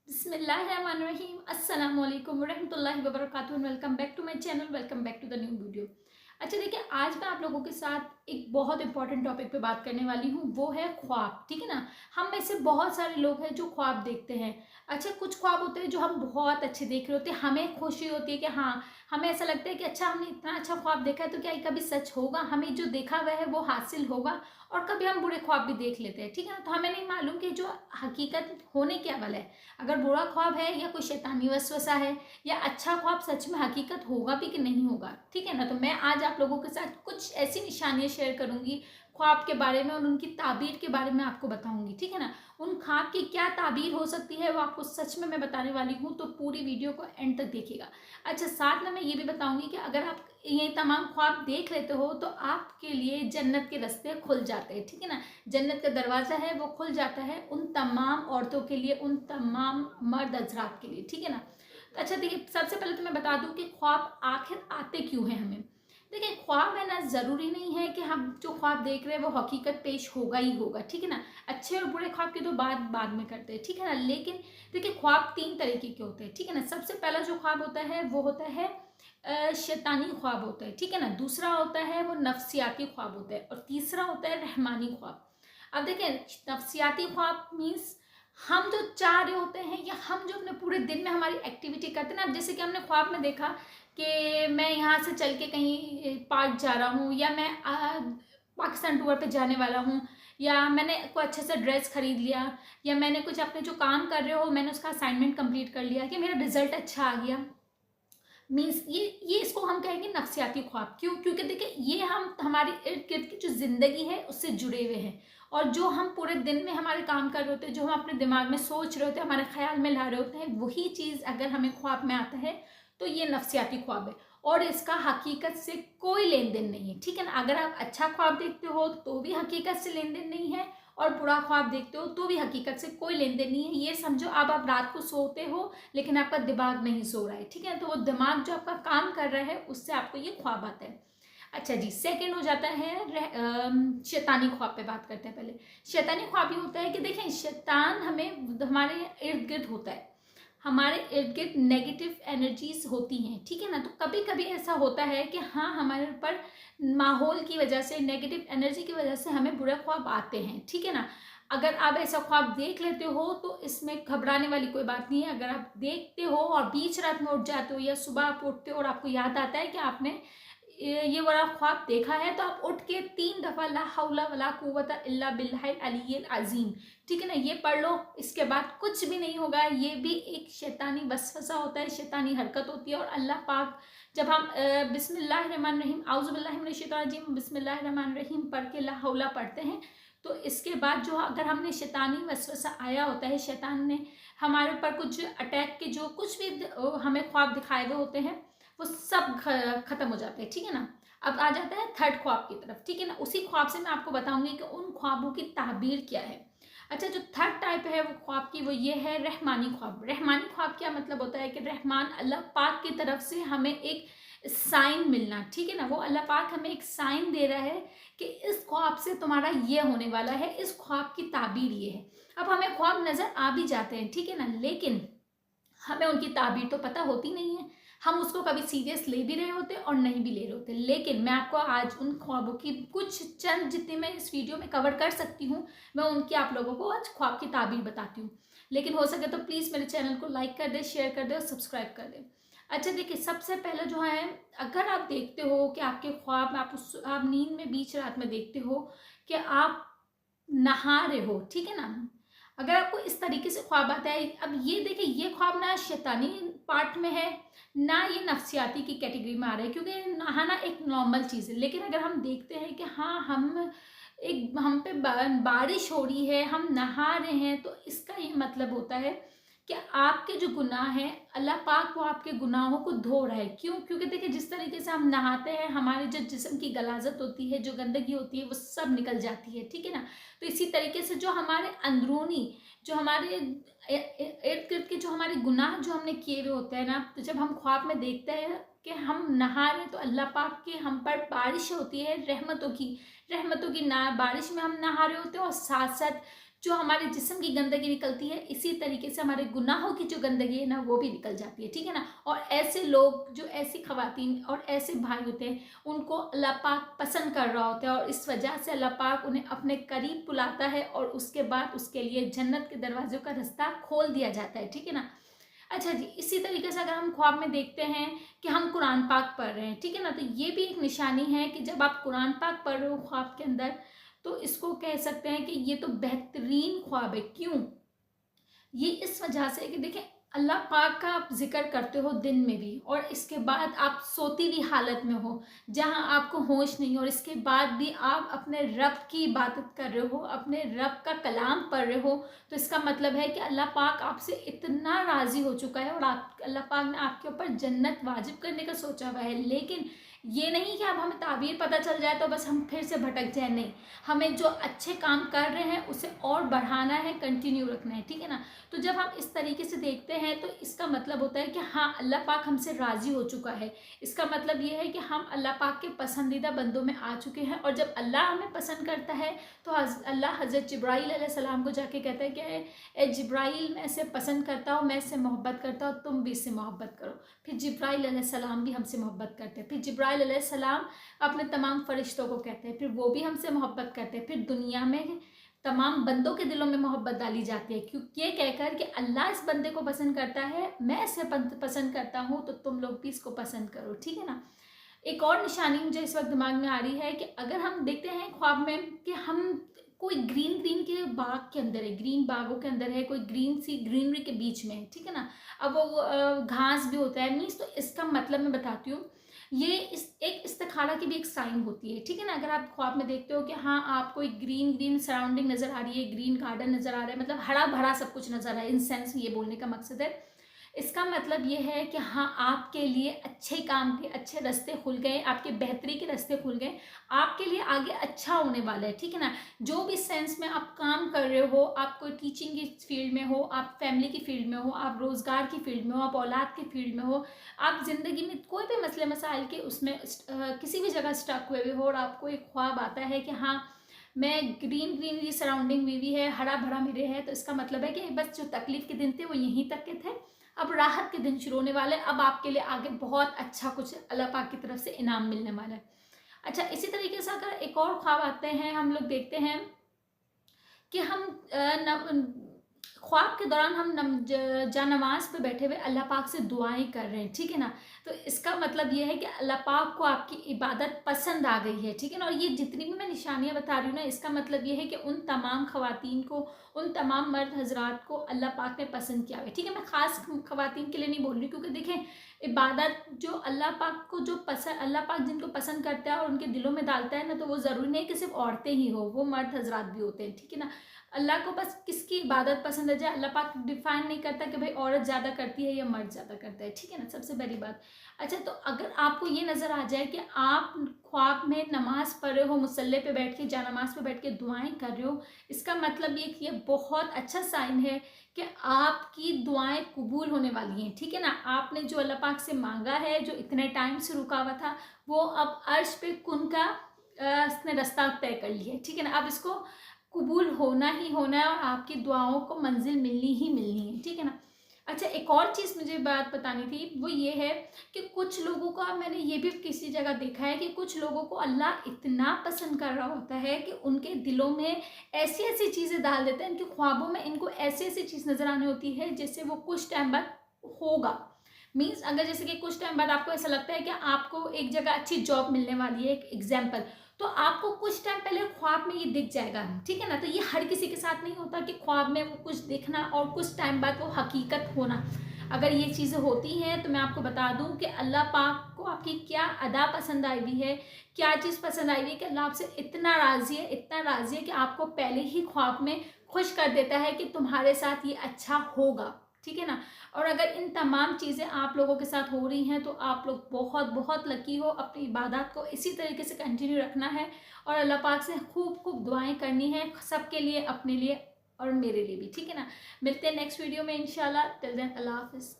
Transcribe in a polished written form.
बिस्मिल्लाहिर्रहमानिर्रहीम अस्सलाम वालेकुम रहमतुल्लाहि व बरकातुहू। Welcome back to my channel, welcome back to the new video. अच्छा देखिए, आज मैं आप लोगों के साथ एक बहुत इंपॉर्टेंट टॉपिक पे बात करने वाली हूँ, वो है ख्वाब। ठीक है ना। हम में से बहुत सारे लोग हैं जो ख्वाब देखते हैं। अच्छा, कुछ ख्वाब होते हैं जो हम बहुत अच्छे देख रहे होते हैं, हमें खुशी होती है कि हाँ, हमें ऐसा लगता है कि अच्छा, हमने इतना अच्छा ख्वाब देखा है तो क्या ये कभी सच होगा, हमें जो देखा हुआ है वो हासिल होगा। और कभी हम बुरे ख्वाब भी देख लेते हैं। ठीक है ना। तो हमें नहीं मालूम कि जो हकीकत होने क्या वाला है, अगर बुरा ख्वाब है या कोई शैतानी वसवसा है, या अच्छा ख्वाब सच में हकीकत होगा भी कि नहीं होगा। ठीक है ना। तो मैं आज आप लोगों के साथ कुछ ऐसी निशानियां शेयर करूंगी ख्वाब के बारे में, और उनकी ताबीर के बारे में आपको बताऊंगी। ठीक है ना। उन ख्वाब की क्या ताबीर हो सकती है वो आपको सच में मैं बताने वाली हूँ, तो पूरी वीडियो को एंड तक देखिएगा। अच्छा, साथ में मैं ये भी बताऊंगी कि अगर आप ये तमाम ख्वाब देख लेते हो तो आपके लिए जन्नत के रास्ते खुल जाते हैं। ठीक है ना। जन्नत का दरवाज़ा है वो खुल जाता है उन तमाम औरतों के लिए, उन तमाम मर्द हजरात के लिए। ठीक है ना। तो अच्छा देखिए, सबसे पहले तो मैं बता दूं कि ख्वाब आखिर आते क्यों हैं हमें। देखिए, ख्वाब है ना, ज़रूरी नहीं है कि हम जो ख्वाब देख रहे हैं वो हकीकत पेश होगा ही होगा। ठीक है ना। अच्छे और बुरे ख्वाब की तो बात बाद में करते हैं। ठीक है ना। लेकिन देखिए, ख्वाब तीन तरीके के होते हैं। ठीक है ना। सबसे पहला जो ख्वाब होता है वो होता है शैतानी ख्वाब होता है। ठीक है ना। दूसरा होता है वो नफ्सियाती ख्वाब होता है, और तीसरा होता है रहमानी ख्वाब। अब देखें, नफ्सियाती ख्वाब मीन्स हम जो चाह रहे होते हैं, या हम जो अपने पूरे दिन में हमारी एक्टिविटी करते हैं ना। अब जैसे कि हमने ख्वाब में देखा कि मैं यहाँ से चल के कहीं पार्क जा रहा हूँ, या मैं पाकिस्तान टूर पे जाने वाला हूँ, या मैंने कोई अच्छे से ड्रेस खरीद लिया, या मैंने कुछ अपने जो काम कर रहे हो मैंने उसका असाइनमेंट कंप्लीट कर लिया, कि मेरा रिजल्ट अच्छा आ गया। मीन्स ये इसको हम कहेंगे नफ्सियाती ख्वाब। क्यों? क्योंकि देखिए, ये हम हमारी इर्द गिर्द की जो जिंदगी है उससे जुड़े हुए हैं, और जो हम पूरे दिन में हमारे काम कर रहे होते हैं, जो हम अपने दिमाग में सोच रहे होते हैं, हमारे ख्याल में ला रहे होते हैं, वही चीज़ अगर हमें ख्वाब में आता है तो ये नफ्सियाती ख्वाब है, और इसका हकीकत से कोई लेन देन नहीं है। ठीक है ना। अगर आप अच्छा ख्वाब देखते हो तो भी हकीकत से लेन देन नहीं है, और बुरा ख्वाब देखते हो तो भी हकीकत से कोई लेन देन नहीं है। ये समझो आप रात को सोते हो लेकिन आपका दिमाग नहीं सो रहा है। ठीक है। तो वो दिमाग जो आपका काम कर रहा है उससे आपको ये ख्वाब आता है। अच्छा जी, सेकंड हो जाता है शैतानी ख्वाब पे बात करते हैं। पहले शैतानी ख्वाब ये होता है कि देखें, शैतान हमें हमारे इर्द गिर्द होता है, हमारे इर्द गिर्द नेगेटिव एनर्जीज होती हैं। ठीक है ना। तो कभी कभी ऐसा होता है कि हाँ, हमारे ऊपर माहौल की वजह से, नेगेटिव एनर्जी की वजह से हमें बुरे ख्वाब आते हैं। ठीक है ना। अगर आप ऐसा ख्वाब देख लेते हो तो इसमें घबराने वाली कोई बात नहीं है। अगर आप देखते हो और बीच रात में उठ जाते हो, या सुबह आप उठते हो और आपको याद आता है कि आपने ये वाला ख्वाब देखा है, तो आप उठ के 3 दफ़ा ला हौला वला कुव्वता इल्ला बिल्लाहिल अलीय्यिल अज़ीम, ठीक है ना, ये पढ़ लो। इसके बाद कुछ भी नहीं होगा। ये भी एक शैतानी वसवसा होता है, शैतानी हरकत होती है। और अल्लाह पाक, जब हम बिस्मिल्लाहिर्रहमानिर्रहीम औज़ु बिल्लाहि मिनश शैतानिर रजीम बिस्मिल्लाहिर्रहमानिर्रहीम पढ़ के ला हौला पढ़ते हैं, तो इसके बाद जो अगर हमने शैतानी वसवसा आया होता है, शैतान ने हमारे ऊपर कुछ अटैक के जो कुछ भी हमें ख्वाब दिखाए हुए होते हैं, वो सब खत्म हो जाते हैं। ठीक है ना। अब आ जाता है थर्ड ख्वाब की तरफ। ठीक है ना। उसी ख्वाब से मैं आपको बताऊंगी कि उन ख्वाबों की ताबीर क्या है। अच्छा, जो थर्ड टाइप है वो ख्वाब की, वो ये है रहमानी ख्वाब। रहमानी ख्वाब क्या मतलब होता है कि रहमान अल्लाह पाक की तरफ से हमें एक साइन मिलना। ठीक है ना। वो अल्लाह पाक हमें एक साइन दे रहा है कि इस ख्वाब से तुम्हारा ये होने वाला है, इस ख्वाब की ताबीर ये है। अब हमें ख्वाब नजर आ भी जाते हैं, ठीक है ना, लेकिन हमें उनकी ताबीर तो पता होती नहीं है। हम उसको कभी सीरियस ले भी रहे होते और नहीं भी ले रहे होते। लेकिन मैं आपको आज उन ख्वाबों की कुछ चंद, जितने मैं इस वीडियो में कवर कर सकती हूँ, मैं उनकी आप लोगों को आज ख्वाब की ताबीर बताती हूँ। लेकिन हो सके तो प्लीज़ मेरे चैनल को लाइक कर दे, शेयर कर दे और सब्सक्राइब कर दे। अच्छा देखिए, सबसे पहले जो है, अगर आप देखते हो कि आपके ख्वाब में आप नींद में बीच रात में देखते हो कि आप नहा रहे हो, ठीक है ना, अगर आपको इस तरीके से ख्वाब आता है। अब ये देखिए, ये ख्वाब ना शैतानी पार्ट में है, ना ये नफ्सियाती की कैटेगरी में आ रहा है, क्योंकि नहाना एक नॉर्मल चीज़ है। लेकिन अगर हम देखते हैं कि हाँ, हम पे बारिश हो रही है, हम नहा रहे हैं, तो इसका ये मतलब होता है कि आपके जो गुनाह हैं, अल्लाह पाक वो आपके गुनाहों को धो रहा है। क्यों? क्योंकि देखिए, जिस तरीके से हम नहाते हैं, हमारे जो जिस्म की गलाजत होती है, जो गंदगी होती है, वो सब निकल जाती है। ठीक है ना। तो इसी तरीके से जो हमारे अंदरूनी, जो हमारे इर्द गिर्द के जो हमारे गुनाह जो हमने किए हुए होते हैं ना, तो जब हम ख्वाब में देखते हैं कि हम नहा रहे हैं, तो अल्लाह पाक की हम पर बारिश होती है रहमतों की ना बारिश में हम नहा रहे होते हैं, और साथ साथ जो हमारे जिस्म की गंदगी निकलती है, इसी तरीके से हमारे गुनाहों की जो गंदगी है ना वो भी निकल जाती है, ठीक है ना। और ऐसे लोग, जो ऐसी खवातीन और ऐसे भाई होते हैं, उनको अल्लाह पाक पसंद कर रहा होता है और इस वजह से अल्लाह पाक उन्हें अपने करीब बुलाता है और उसके बाद उसके लिए जन्नत के दरवाज़ों का रास्ता खोल दिया जाता है, ठीक है ना। अच्छा जी, इसी तरीके से अगर हम ख्वाब में देखते हैं कि हम कुरान पाक पढ़ रहे हैं, ठीक है ना, तो ये भी एक निशानी है कि जब आप कुरान पाक पढ़ रहे हो ख्वाब के अंदर, तो इसको कह सकते हैं कि ये तो बेहतरीन ख्वाब है। क्यों? ये इस वजह से कि देखें, अल्लाह पाक का आप जिक्र करते हो दिन में भी, और इसके बाद आप सोती हुई हालत में हो जहां आपको होश नहीं, और इसके बाद भी आप अपने रब की इबादत कर रहे हो, अपने रब का कलाम पढ़ रहे हो, तो इसका मतलब है कि अल्लाह पाक आपसे इतना राज़ी हो चुका है और आप, अल्लाह पाक ने आपके ऊपर जन्नत वाजिब करने का सोचा हुआ है। लेकिन ये नहीं कि अब हमें ताबीर पता चल जाए तो बस हम फिर से भटक जाए, नहीं, हमें जो अच्छे काम कर रहे हैं उसे और बढ़ाना है, कंटिन्यू रखना है, ठीक है ना। तो जब हम इस तरीके से देखते हैं तो इसका मतलब होता है कि हाँ, अल्लाह पाक हमसे राज़ी हो चुका है। इसका मतलब ये है कि हम अल्लाह पाक के पसंदीदा बंदों में आ चुके हैं, और जब अल्लाह हमें पसंद करता है तो अल्लाह हज़रत जिब्राईल अलैहिस्सलाम को जाके कहता है कि ए जिब्राईल, मैं इसे पसंद करता हूँ, मैं इससे मोहब्बत करता हूँ, तुम भी इससे मोहब्बत करो। फिर जिब्राईल अलैहिस्सलाम भी हमसे मोहब्बत करते हैं, फिर जिब्राईल अलैहिस्सलाम अपने तमाम फरिश्तों को कहते हैं, फिर वो भी हमसे मोहब्बत करते हैं, फिर दुनिया में तमाम बंदों के दिलों में मोहब्बत डाली जाती है, क्योंकि ये कहकर कि अल्लाह इस बंदे को पसंद करता है, मैं इसे पसंद करता हूँ, तो तुम लोग भी इसको पसंद करो, ठीक है ना। एक और निशानी मुझे इस वक्त दिमाग में आ रही है कि अगर हम देखते हैं ख्वाब में कि हम कोई ग्रीन ग्रीन के बाग के अंदर है, ग्रीन बागों के अंदर है, कोई ग्रीन सी ग्रीनरी के बीच में है, ठीक है ना। अब वो घास भी होता है, मीन्स, तो इसका मतलब मैं बताती हूँ, ये एक इस्तिखारा की भी एक साइन होती है, ठीक है ना। अगर आप ख्वाब में देखते हो कि हाँ, आपको एक ग्रीन ग्रीन सराउंडिंग नज़र आ रही है, ग्रीन गार्डन नज़र आ रहा है, मतलब हरा भरा सब कुछ नज़र आ रहा है, इन सेंस ये बोलने का मकसद है, इसका मतलब ये है कि हाँ, आपके लिए अच्छे काम के अच्छे रास्ते खुल गए, आपके बेहतरी के रास्ते खुल गए, आपके लिए आगे अच्छा होने वाला है, ठीक है ना। जो भी सेंस में आप काम कर रहे हो, आप कोई टीचिंग की फील्ड में हो, आप फैमिली की फील्ड में हो, आप रोज़गार की फील्ड में हो, आप औलाद की फील्ड में हो, आप ज़िंदगी में कोई भी मसले मसाइल के उसमें किसी भी जगह स्टक हुए हो, और आपको एक ख्वाब आता है कि हाँ, मैं ग्रीन ग्रीन ये सराउंडिंग हुई है, हरा भरा मेरे है, तो इसका मतलब है कि बस जो तकलीफ के दिन थे वो यहीं तक के थे, अब राहत के दिन शुरू होने वाले, अब आपके लिए आगे बहुत अच्छा कुछ अल्लाह पाक की तरफ से इनाम मिलने वाला है। अच्छा, इसी तरीके से अगर एक और ख्वाब आते हैं, हम लोग देखते हैं कि हम ख्वाब के दौरान हम नमाज पे बैठे हुए अल्लाह पाक से दुआएं कर रहे हैं, ठीक है ना। तो इसका मतलब ये है कि अल्लाह पाक को आपकी इबादत पसंद आ गई है, ठीक है ना। और ये जितनी भी मैं निशानियां बता रही हूँ ना, इसका मतलब ये है कि उन तमाम खवातीन को, उन तमाम मर्द हजरात को अल्लाह पाक ने पसंद किया है, ठीक है। मैं ख़ास खवातीन के लिए नहीं बोल रही, क्योंकि देखें, इबादत जो अल्लाह पाक को जो पसंद, अल्लाह पाक जिनको पसंद करता है और उनके दिलों में डालता है ना, तो वो ज़रूरी नहीं कि सिर्फ औरतें ही हो, वो मर्द हजरात भी होते हैं, ठीक है ना। अल्लाह को बस किसकी इबादत पसंद है जाए, अल्लाह पाक डिफाइन नहीं करता कि भाई औरत ज़्यादा करती है या मर्द ज़्यादा करता है, ठीक है ना, सबसे बड़ी बात। अच्छा, तो अगर आपको ये नज़र आ जाए कि आप ख्वाब में नमाज पढ़ रहे हो, मुसल्ले पे बैठ के, जा नमाज पे बैठ के दुआएं कर रहे हो, इसका मतलब ये बहुत अच्छा साइन है कि आपकी दुआएं कबूल होने वाली हैं, ठीक है ना। आपने जो अल्लाह पाक से मांगा है, जो इतने टाइम से रुका हुआ था, वो अब अर्श पे कुन का इसने रास्ता तय कर लिया है, ठीक है ना। अब इसको कबूल होना ही होना है और आपकी दुआओं को मंजिल मिलनी ही मिलनी है, ठीक है ना। अच्छा, एक और चीज़ मुझे बात बतानी थी, वो ये है कि कुछ लोगों का, मैंने ये भी किसी जगह देखा है कि कुछ लोगों को अल्लाह इतना पसंद कर रहा होता है कि उनके दिलों में ऐसी ऐसी चीज़ें डाल देते हैं, इनके ख्वाबों में इनको ऐसी ऐसी चीज़ नज़र आनी होती है जैसे वो कुछ टाइम बाद होगा। मीन्स, अगर जैसे कि कुछ टाइम बाद आपको ऐसा लगता है कि आपको एक जगह अच्छी जॉब मिलने वाली है, एक एग्जाम्पल, तो आपको कुछ टाइम पहले ख्वाब में ये दिख जाएगा, ठीक है ना। तो ये हर किसी के साथ नहीं होता कि ख्वाब में वो कुछ दिखना और कुछ टाइम बाद वो हकीकत होना। अगर ये चीज़ें होती हैं तो मैं आपको बता दूं कि अल्लाह पाक को आपकी क्या अदा पसंद आई हुई है, क्या चीज़ पसंद आई हुई है कि अल्लाह आपसे इतना राज़ी है, इतना राज़ी है कि आपको पहले ही ख्वाब में खुश कर देता है कि तुम्हारे साथ ये अच्छा होगा, ठीक है ना। और अगर इन तमाम चीज़ें आप लोगों के साथ हो रही हैं तो आप लोग बहुत बहुत लकी हो। अपनी इबादत को इसी तरीके से कंटिन्यू रखना है और अल्लाह पाक से खूब खूब दुआएं करनी है, सबके लिए, अपने लिए और मेरे लिए भी, ठीक है ना। मिलते हैं नेक्स्ट वीडियो में इंशाल्लाह। टिल देन, अल्लाह हाफिज़।